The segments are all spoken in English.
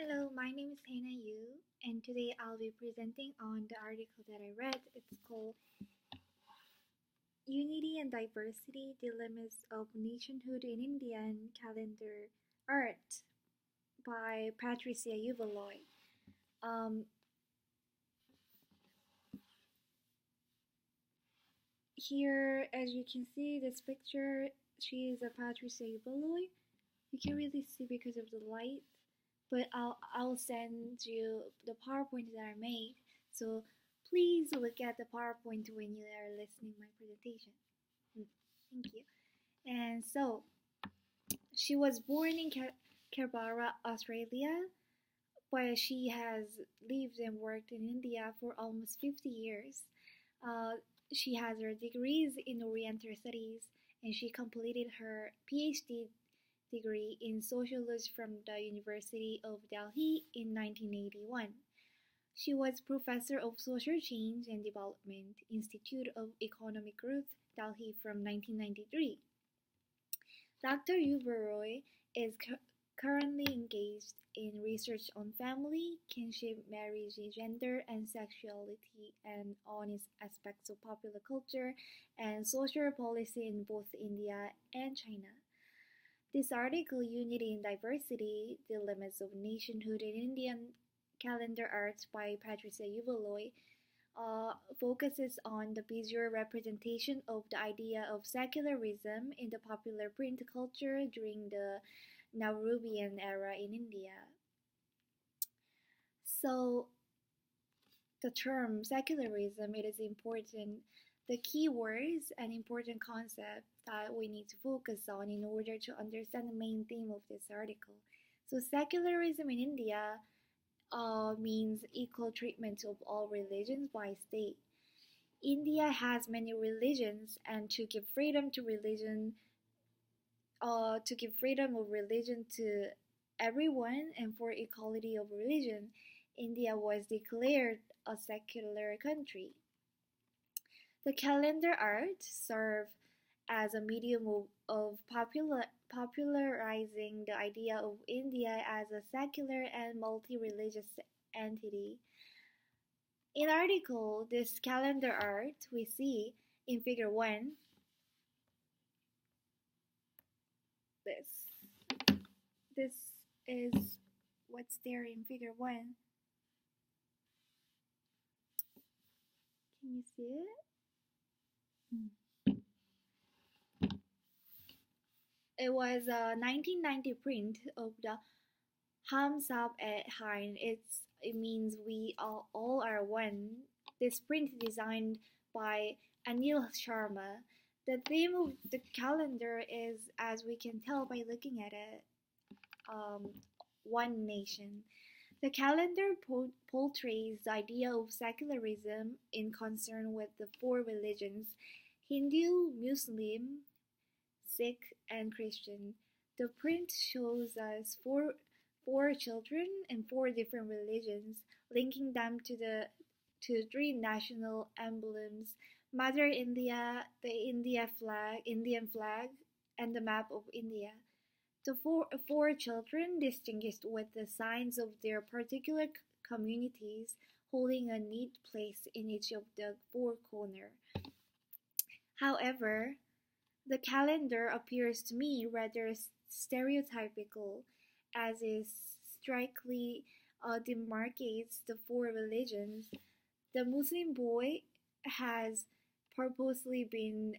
Hello, my name is Hanna Yu, and today I'll be presenting on the article that I read. It's called Unity and Diversity Dilemmas of Nationhood in Indian Calendar Art by Patricia Uvaloy. Um, Here, as you can see, this picture, she is a Patricia Uvaloy. You can't really see because of the light, but I'll send you the PowerPoint that I made. So please look at the PowerPoint when you are listening my presentation. Thank you. And so she was born in Canberra, Australia, but she has lived and worked in India for almost 50 years. Uh, she has her degrees in Oriental Studies, and she completed her PhD degree in sociology from the University of Delhi in 1981. She was professor of Social Change and Development, Institute of Economic Growth, Delhi from 1993. Dr. Uberoy is currently engaged in research on family, kinship, marriage, gender, and sexuality, and on aspects of popular culture and social policy in both India and China. This article, Unity in Diversity, Dilemmas of Nationhood in Indian Calendar Art by Patricia Uvaloy, focuses on the visual representation of the idea of secularism in the popular print culture during the Nehruvian era in India. So, the term secularism, it is important. The key words and important concepts that we need to focus on in order to understand the main theme of this article. So, secularism in India means equal treatment of all religions by state. India has many religions, and to give freedom of religion to everyone, and for equality of religion, India was declared a secular country. The calendar art served as a medium of popularizing the idea of India as a secular and multi-religious entity. In article, this calendar art we see in figure 1, this is what's there in figure 1. Can you see it? It was a 1990 print of the Ham Sab et Hain. It means we all are one. This print designed by Anil Sharma. The theme of the calendar is, as we can tell by looking at it, one nation. The calendar portrays the idea of secularism in concern with the four religions: Hindu, Muslim, Sikh, and Christian. The print shows us four children in four different religions, linking them to three national emblems: Mother India, the Indian flag, and the map of India. The four children distinguished with the signs of their particular communities, holding a neat place in each of the four corners. However, the calendar appears to me rather stereotypical, as it strikingly demarcates the four religions. The Muslim boy has purposely been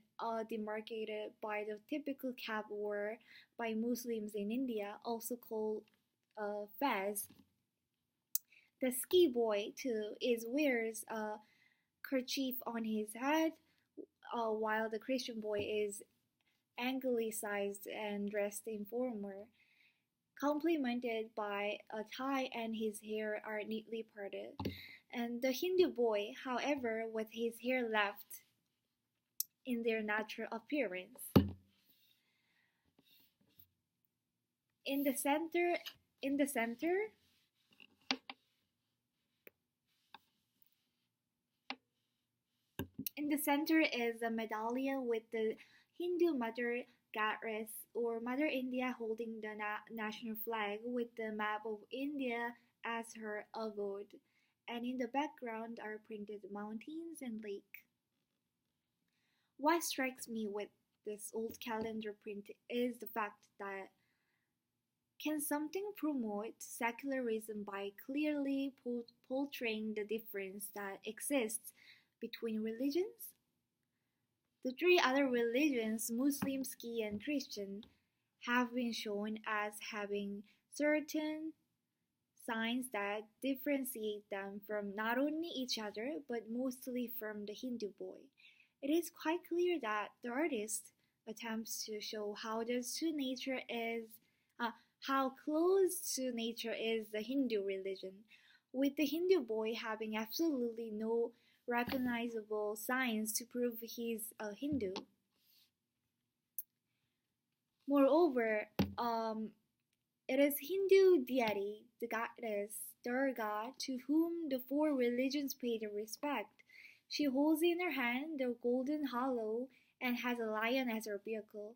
demarcated by the typical cap worn by Muslims in India, also called fez. The ski boy, too, wears a kerchief on his head, while the Christian boy is anglicized and dressed in formal, complemented by a tie, and his hair are neatly parted. And the Hindu boy, however, with his hair left in their natural appearance. In the center is a medallion with the Hindu mother goddess, or Mother India holding the national flag with the map of India as her abode, and in the background are printed mountains and lake. What strikes me with this old calendar print is the fact that can something promote secularism by clearly portraying the difference that exists between religions? The three other religions, Muslim, Sikh, and Christian, have been shown as having certain signs that differentiate them from not only each other but mostly from the Hindu boy. It is quite clear that the artist attempts to show how close to nature is the Hindu religion, with the Hindu boy having absolutely no recognizable signs to prove he's a Hindu. Moreover, it is Hindu deity, the goddess Durga, to whom the four religions pay their respect. She holds in her hand the golden hollow and has a lion as her vehicle,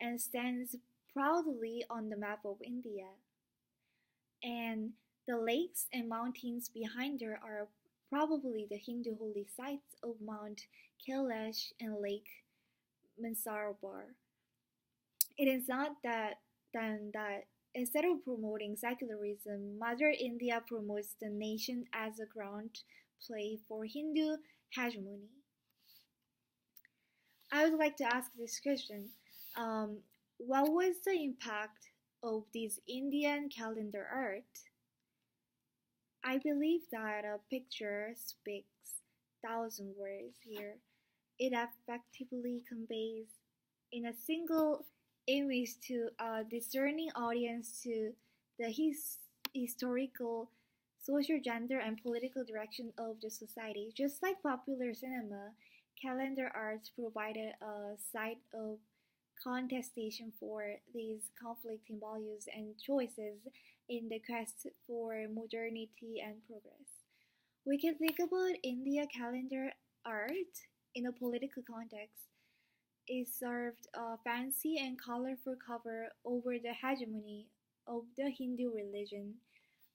and stands proudly on the map of India. And the lakes and mountains behind her are probably the Hindu holy sites of Mount Kailash and Lake Mansarovar. It is not that then that instead of promoting secularism, Mother India promotes the nation as a ground play for Hindu hegemony. I would like to ask this question. What was the impact of this Indian calendar art? I believe that a picture speaks thousand words here. It effectively conveys in a single image to a discerning audience to the historical, social, gender, and political direction of the society. Just like popular cinema, calendar arts provided a site of contestation for these conflicting values and choices in the quest for modernity and progress. We can think about India calendar art in a political context. It served a fancy and colorful cover over the hegemony of the Hindu religion.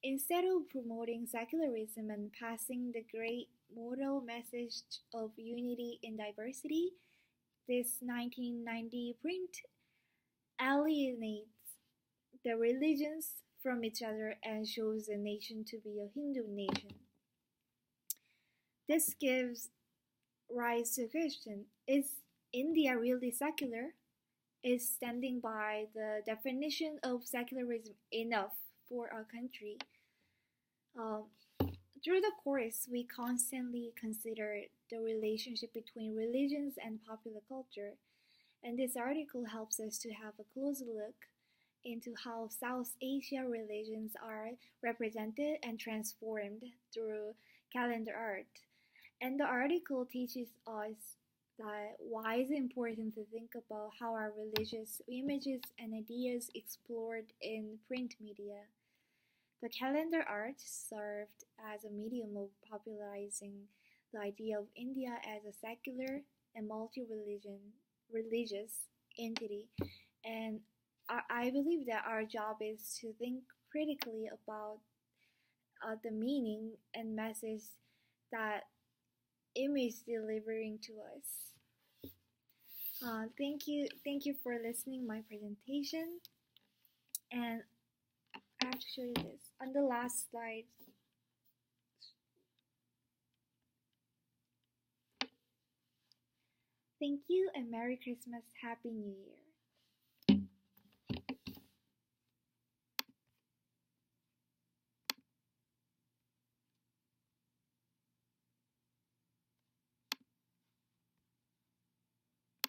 Instead of promoting secularism and passing the great moral message of unity in diversity, this 1990 print alienates the religions from each other and shows the nation to be a Hindu nation. This gives rise to a question: is India really secular? Is standing by the definition of secularism enough for our country? Um, Through the course, we constantly consider the relationship between religions and popular culture, and this article helps us to have a closer look into how South Asia religions are represented and transformed through calendar art. And the article teaches us that why it's important to think about how our religious images and ideas explored in print media. The calendar art served as a medium of popularizing the idea of India as a secular and religious entity, and I believe that our job is to think critically about the meaning and message that image delivering to us. Thank you for listening my presentation, and I have to show you this on the last slide. Thank you and Merry Christmas, Happy New Year.